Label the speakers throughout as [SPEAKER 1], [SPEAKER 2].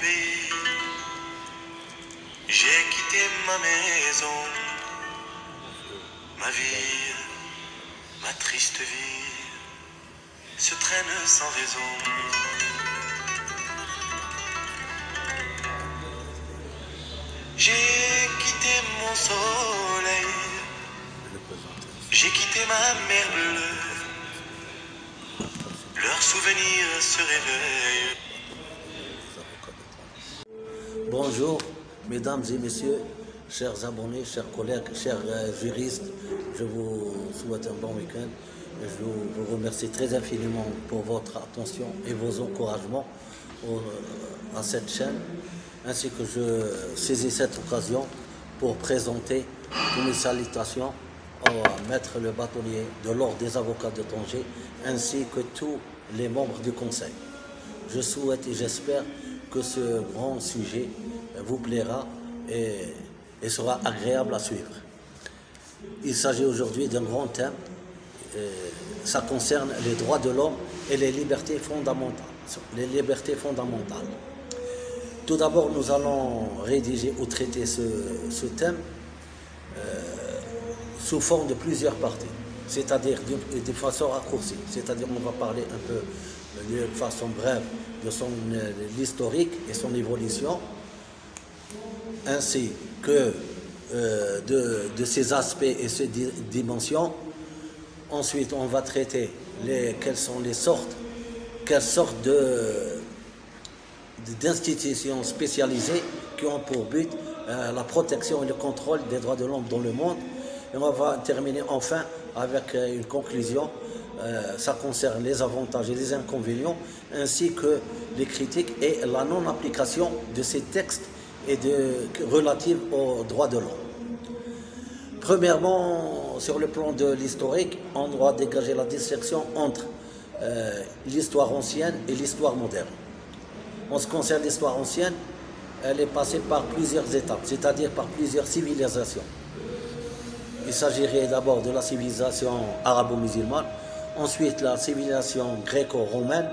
[SPEAKER 1] pays, j'ai quitté ma maison, ma vie, ma triste vie se traîne sans raison. J'ai quitté mon soleil, j'ai quitté ma mer bleue, leurs souvenirs se réveillent.
[SPEAKER 2] Bonjour, mesdames et messieurs, chers abonnés, chers collègues, chers juristes, je vous souhaite un bon week-end. Je vous remercie très infiniment pour votre attention et vos encouragements à cette chaîne, ainsi que je saisis cette occasion pour présenter toutes mes salutations au maître le bâtonnier de l'Ordre des avocats de Tanger, ainsi que tous les membres du conseil. Je souhaite et j'espère que ce grand sujet vous plaira et sera agréable à suivre. Il s'agit aujourd'hui d'un grand thème. Ça concerne les droits de l'homme et les libertés fondamentales. Tout d'abord, nous allons rédiger ou traiter ce thème sous forme de plusieurs parties, c'est-à-dire de façon raccourcie. C'est-à-dire on va parler un peu de façon brève de l'historique et son évolution, ainsi que de ses aspects et ses dimensions. Ensuite, on va traiter quelles sortes d'institutions spécialisées qui ont pour but la protection et le contrôle des droits de l'homme dans le monde. Et on va terminer enfin avec une conclusion. Ça concerne les avantages et les inconvénients, ainsi que les critiques et la non-application de ces textes relatifs aux droits de l'homme. Premièrement, sur le plan de l'historique, on doit dégager la distinction entre l'histoire ancienne et l'histoire moderne. En ce qui concerne l'histoire ancienne, elle est passée par plusieurs étapes, c'est-à-dire par plusieurs civilisations. Il s'agirait d'abord de la civilisation arabo-musulmane, ensuite la civilisation gréco-romaine,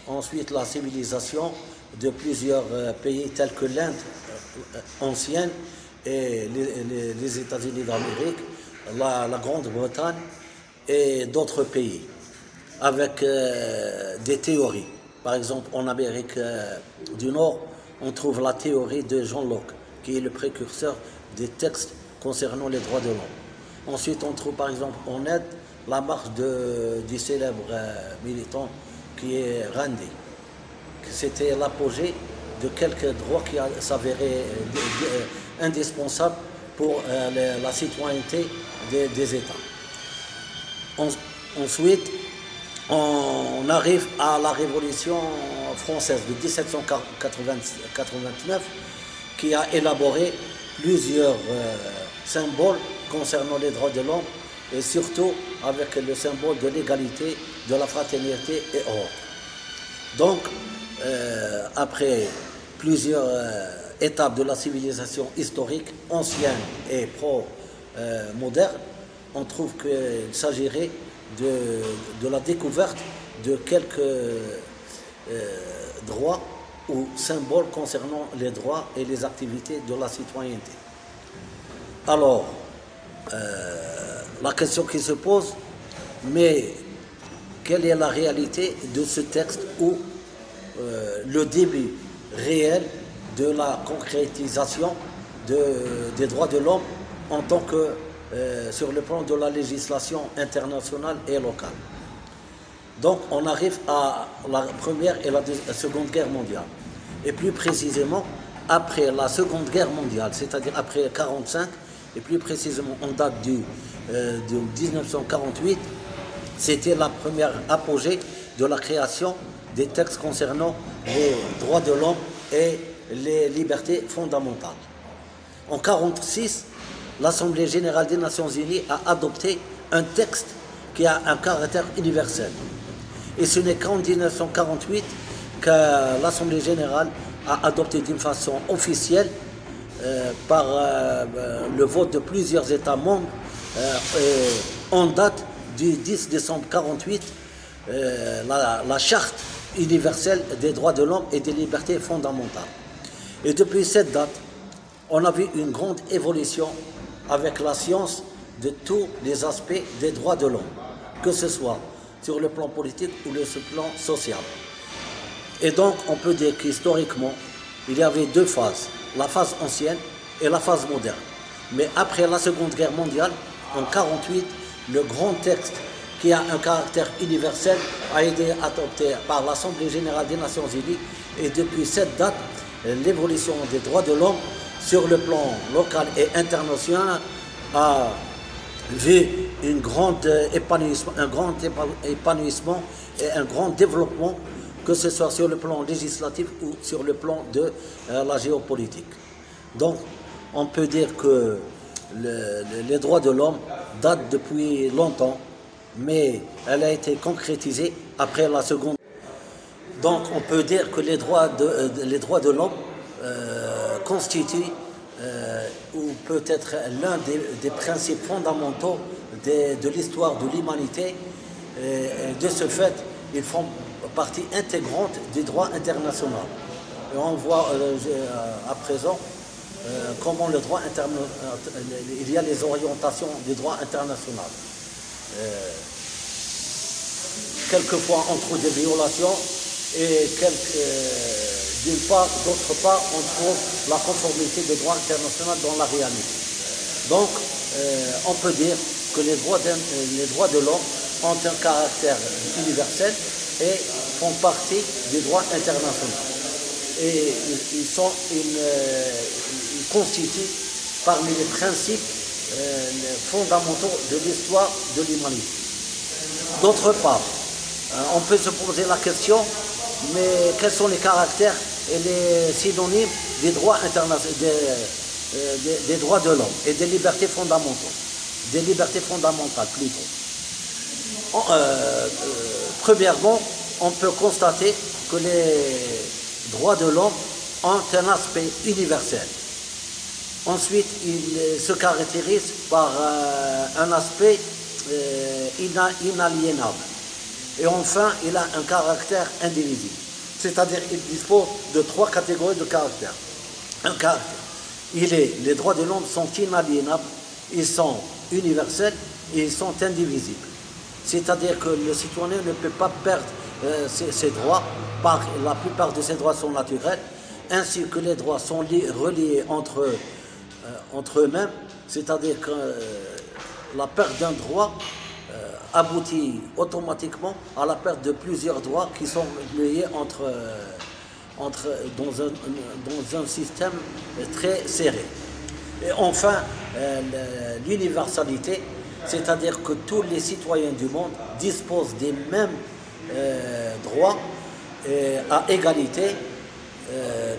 [SPEAKER 2] ensuite la civilisation de plusieurs pays tels que l'Inde ancienne et les États-Unis d'Amérique, la Grande-Bretagne et d'autres pays, avec des théories. Par exemple, en Amérique du Nord, on trouve la théorie de John Locke, qui est le précurseur des textes concernant les droits de l'homme. Ensuite, on trouve par exemple en Inde la marche du célèbre militant qui est Gandhi. C'était l'apogée de quelques droits qui s'avéraient indispensables pour la citoyenneté des États. Ensuite, on arrive à la Révolution française de 1789 qui a élaboré plusieurs symboles concernant les droits de l'homme et surtout avec le symbole de l'égalité, de la fraternité et autres. Donc, après plusieurs étapes de la civilisation historique ancienne et pro-moderne, on trouve qu'il s'agirait de la découverte de quelques droits ou symboles concernant les droits et les activités de la citoyenneté. Alors, la question qui se pose, mais quelle est la réalité de ce texte ou le début réel de la concrétisation des droits de l'homme en tant que sur le plan de la législation internationale et locale. Donc on arrive à la Première et la Seconde Guerre mondiale. Et plus précisément, après la Seconde Guerre mondiale, c'est-à-dire après 1945, et plus précisément en date de 1948, c'était la première apogée de la création des textes concernant les droits de l'homme et les libertés fondamentales. En 1946, l'Assemblée générale des Nations unies a adopté un texte qui a un caractère universel. Et ce n'est qu'en 1948 que l'Assemblée générale a adopté d'une façon officielle, par le vote de plusieurs États membres, en date du 10 décembre 1948, la Charte universelle des droits de l'homme et des libertés fondamentales. Et depuis cette date, on a vu une grande évolution avec la science de tous les aspects des droits de l'homme, que ce soit sur le plan politique ou le plan social. Et donc, on peut dire qu'historiquement, il y avait deux phases, la phase ancienne et la phase moderne. Mais après la Seconde Guerre mondiale, en 1948, le grand texte qui a un caractère universel a été adopté par l'Assemblée générale des Nations unies. Et depuis cette date, l'évolution des droits de l'homme sur le plan local et international a vu un grand épanouissement et un grand développement, que ce soit sur le plan législatif ou sur le plan de la géopolitique. Donc, on peut dire que les droits de l'homme datent depuis longtemps, mais elle a été concrétisée après la Seconde. Donc, on peut dire que les droits de l'homme constituent ou peut-être l'un des principes fondamentaux de l'histoire de l'humanité. De ce fait, ils font partie intégrante du droit international. Et on voit à présent comment le droit il y a les orientations du droit international. Quelquefois on trouve des violations et d'une part, d'autre part, on trouve la conformité du droit international dans la réalité. Donc, on peut dire que les droits de l'homme ont un caractère universel et font partie du droit international. Et ils constituent parmi les principes fondamentaux de l'histoire de l'humanité. D'autre part, on peut se poser la question, mais quels sont les caractères et les synonymes des droits des droits de l'homme et des libertés fondamentales, plutôt. Premièrement, on peut constater que les droits de l'homme ont un aspect universel. Ensuite, il se caractérise par un aspect inaliénable. Et enfin, il a un caractère indivisible. C'est-à-dire qu'il dispose de trois catégories de caractères. Un caractère. Les droits de l'homme sont inaliénables, ils sont universels et ils sont indivisibles. C'est-à-dire que le citoyen ne peut pas perdre ses droits, la plupart de ces droits sont naturels, ainsi que les droits sont reliés entre eux-mêmes, c'est-à-dire que la perte d'un droit aboutit automatiquement à la perte de plusieurs droits qui sont liés dans un système très serré. Et enfin, l'universalité, c'est-à-dire que tous les citoyens du monde disposent des mêmes droits à égalité,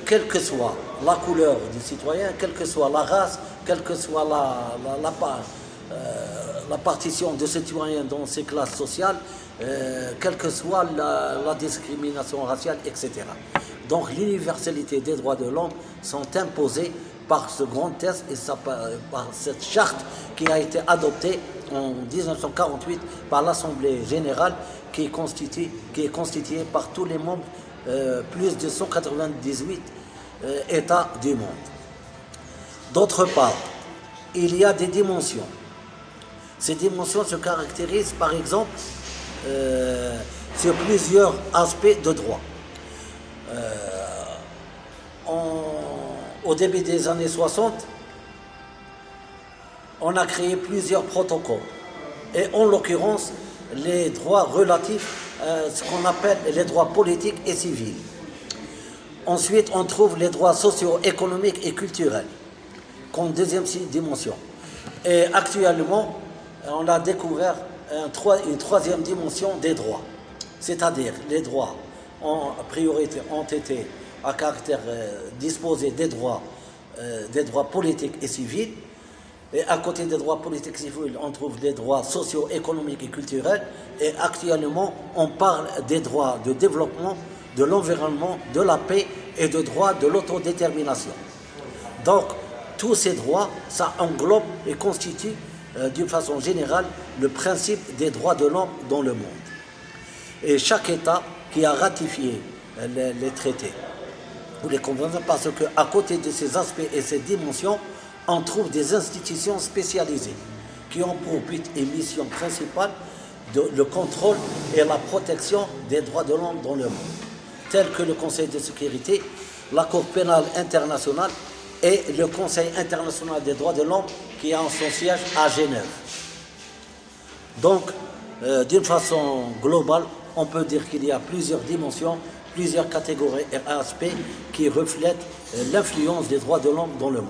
[SPEAKER 2] quelle que soit la couleur du citoyen, quelle que soit la race, quelle que soit la partition de citoyens dans ces classes sociales, quelle que soit la discrimination raciale, etc. Donc l'universalité des droits de l'homme sont imposés par ce grand texte et par cette charte qui a été adoptée en 1948 par l'Assemblée générale qui est constituée par tous les membres, plus de 198 États du monde. D'autre part, il y a des dimensions. Ces dimensions se caractérisent par exemple sur plusieurs aspects de droit. Au début des années 60, on a créé plusieurs protocoles. Et en l'occurrence, les droits relatifs à ce qu'on appelle les droits politiques et civils. Ensuite, on trouve les droits socio-économiques et culturels, comme deuxième dimension. Et actuellement, on a découvert une troisième dimension des droits. C'est-à-dire, les droits, en priorité, ont été à caractère disposé des droits politiques et civils. Et à côté des droits politiques et civils, on trouve des droits socio-économiques et culturels. Et actuellement, on parle des droits de développement, de l'environnement, de la paix et de droits de l'autodétermination. Donc, tous ces droits, ça englobe et constitue d'une façon générale le principe des droits de l'homme dans le monde. Et chaque État qui a ratifié les traités ou les conventions, parce qu'à côté de ces aspects et ces dimensions, on trouve des institutions spécialisées qui ont pour but et mission principale le contrôle et la protection des droits de l'homme dans le monde, tels que le Conseil de sécurité, la Cour pénale internationale et le Conseil international des droits de l'homme qui a son siège à Genève. Donc, d'une façon globale, on peut dire qu'il y a plusieurs dimensions, plusieurs catégories et aspects qui reflètent l'influence des droits de l'homme dans le monde.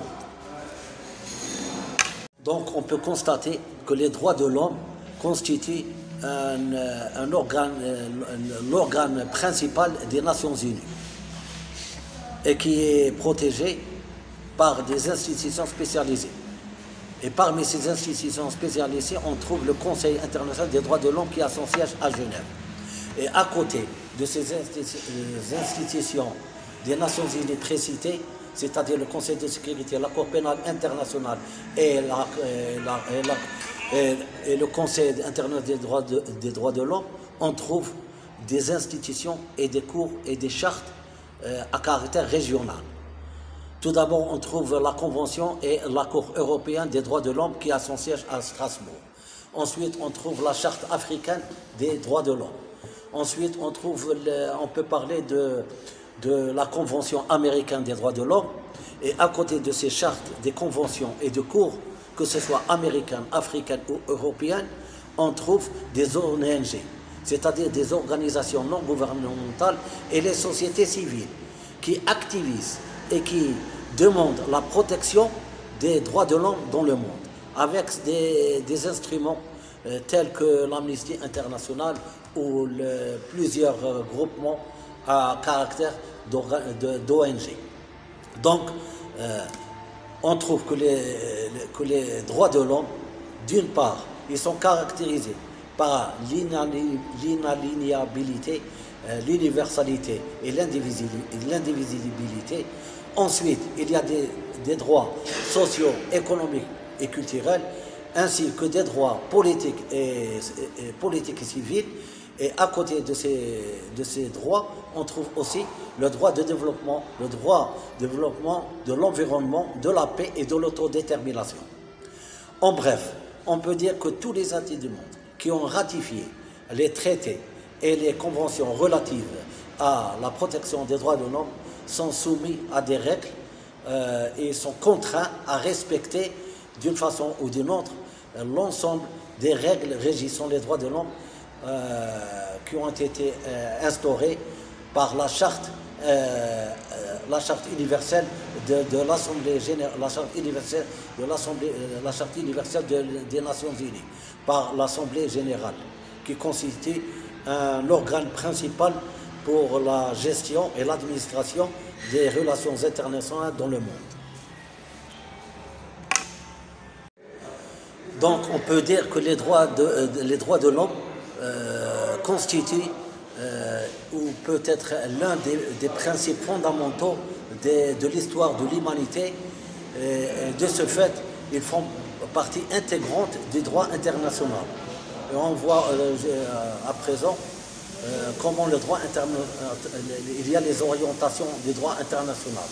[SPEAKER 2] Donc on peut constater que les droits de l'homme constituent l'organe principal des Nations Unies et qui est protégé par des institutions spécialisées. Et parmi ces institutions spécialisées, on trouve le Conseil international des droits de l'homme qui a son siège à Genève. Et à côté de ces institutions des Nations Unies précitées, c'est-à-dire le Conseil de sécurité, la Cour pénale internationale et le Conseil international des droits de l'homme, on trouve des institutions et des cours et des chartes à caractère régional. Tout d'abord, on trouve la Convention et la Cour européenne des droits de l'homme qui a son siège à Strasbourg. Ensuite, on trouve la Charte africaine des droits de l'homme. Ensuite, on peut parler de la Convention américaine des droits de l'homme. Et à côté de ces chartes, des conventions et de cours, que ce soit américaines, africaines ou européennes, on trouve des ONG, c'est-à-dire des organisations non gouvernementales et les sociétés civiles qui activisent et qui demandent la protection des droits de l'homme dans le monde, avec des instruments tels que l'Amnesty International ou plusieurs groupements à caractère d'ONG. Donc, on trouve que les droits de l'homme, d'une part, ils sont caractérisés par l'inaliénabilité, l'universalité et l'indivisibilité. Ensuite, il y a des droits sociaux, économiques et culturels, ainsi que des droits politiques et civils. Et à côté de ces droits, on trouve aussi le droit de développement de l'environnement, de la paix et de l'autodétermination. En bref, on peut dire que tous les États du monde qui ont ratifié les traités et les conventions relatives à la protection des droits de l'homme sont soumis à des règles et sont contraints à respecter d'une façon ou d'une autre l'ensemble des règles régissant les droits de l'homme qui ont été instaurées par la charte universelle de l'Assemblée générale, la charte universelle des Nations Unies, par l'Assemblée générale, qui constitue un organe principal pour la gestion et l'administration des relations internationales dans le monde. Donc on peut dire que les droits de l'homme constituent ou peut être l'un des principes fondamentaux de l'histoire de l'humanité. De ce fait, ils font partie intégrante du droit international. Et on voit à présent comment le droit international, il y a les orientations du droit international.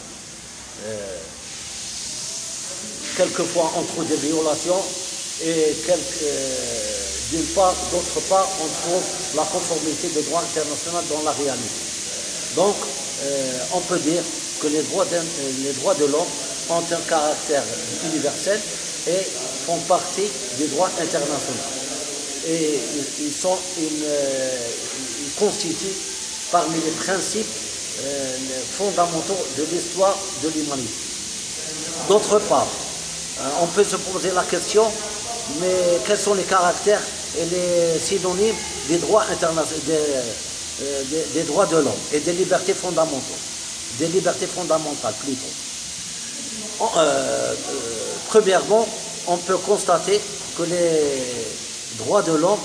[SPEAKER 2] Quelquefois, on trouve des violations et d'une part, d'autre part, on trouve la conformité du droit international dans la réalité. Donc, on peut dire que les droits de l'homme ont un caractère universel et font partie du droit international. Et ils constituent parmi les principes fondamentaux de l'histoire de l'humanité. D'autre part, on peut se poser la question, mais quels sont les caractères et les synonymes des droits des droits de l'homme et des libertés fondamentales plutôt. Premièrement, on peut constater que les droits de l'homme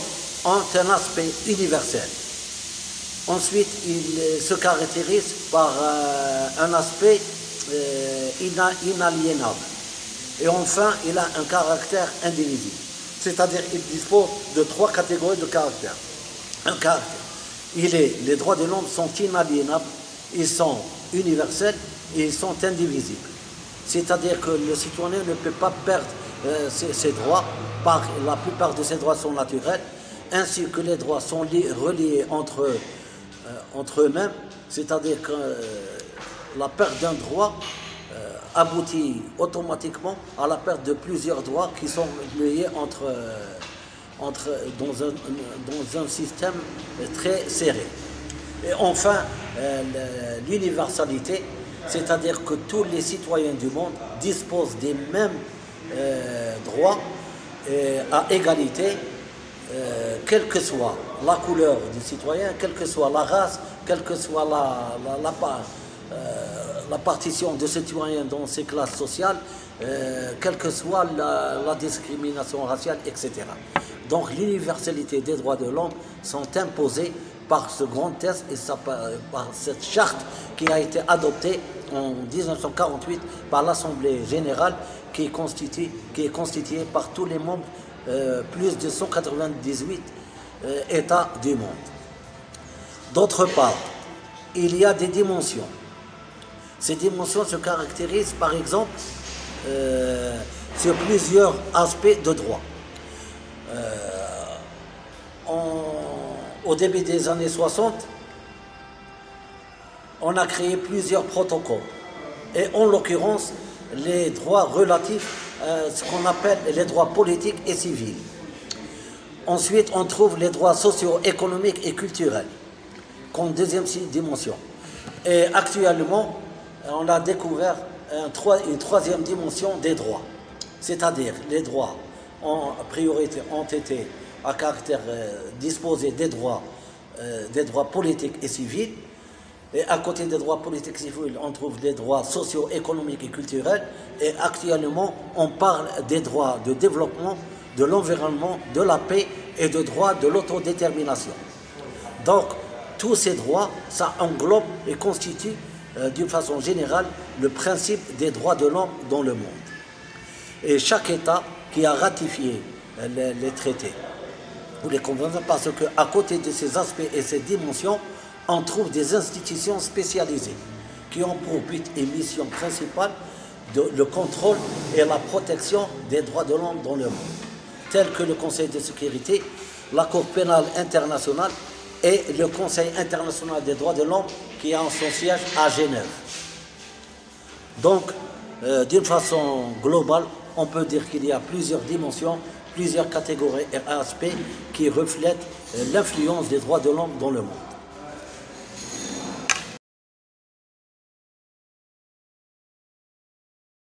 [SPEAKER 2] ont un aspect universel. Ensuite, ils se caractérisent par un aspect inaliénable. Et enfin, il a un caractère indivisible. C'est-à-dire qu'il dispose de 3 catégories de caractères. Les droits de l'homme sont inaliénables, ils sont universels et ils sont indivisibles. C'est-à-dire que le citoyen ne peut pas perdre ses droits, la plupart de ses droits sont naturels, ainsi que les droits sont reliés entre eux-mêmes, c'est-à-dire que la perte d'un droit aboutit automatiquement à la perte de plusieurs droits qui sont liés dans un système très serré. Et enfin, l'universalité, c'est-à-dire que tous les citoyens du monde disposent des mêmes droits à égalité, quelle que soit la couleur du citoyen, quelle que soit la race, quelle que soit la partition de citoyens dans ces classes sociales, quelle que soit la discrimination raciale, etc. Donc l'universalité des droits de l'homme sont imposés par ce grand test et par cette charte qui a été adoptée en 1948 par l'Assemblée générale qui est constituée par tous les membres, plus de 198 États du monde. D'autre part, il y a des dimensions. Ces dimensions se caractérisent par exemple sur plusieurs aspects de droit. Au début des années 60, on a créé plusieurs protocoles. Et en l'occurrence, les droits relatifs à ce qu'on appelle les droits politiques et civils. Ensuite, on trouve les droits socio-économiques et culturels, comme deuxième dimension. Et actuellement, on a découvert une troisième dimension des droits. C'est-à-dire, les droits, en priorité, ont été à caractère disposé des droits politiques et civils. Et à côté des droits politiques et civils, on trouve des droits socio-économiques et culturels. Et actuellement, on parle des droits de développement, de l'environnement, de la paix et de droits de l'autodétermination. Donc, tous ces droits, ça englobe et constitue d'une façon générale le principe des droits de l'homme dans le monde. Et chaque État qui a ratifié les traités ou les conventions, parce qu'à côté de ces aspects et ces dimensions, on trouve des institutions spécialisées qui ont pour but et mission principale le contrôle et la protection des droits de l'homme dans le monde, tels que le Conseil de sécurité, la Cour pénale internationale et le Conseil international des droits de l'homme qui a son siège à Genève. Donc, d'une façon globale, on peut dire qu'il y a plusieurs dimensions, plusieurs catégories et aspects qui reflètent l'influence des droits de l'homme dans le monde.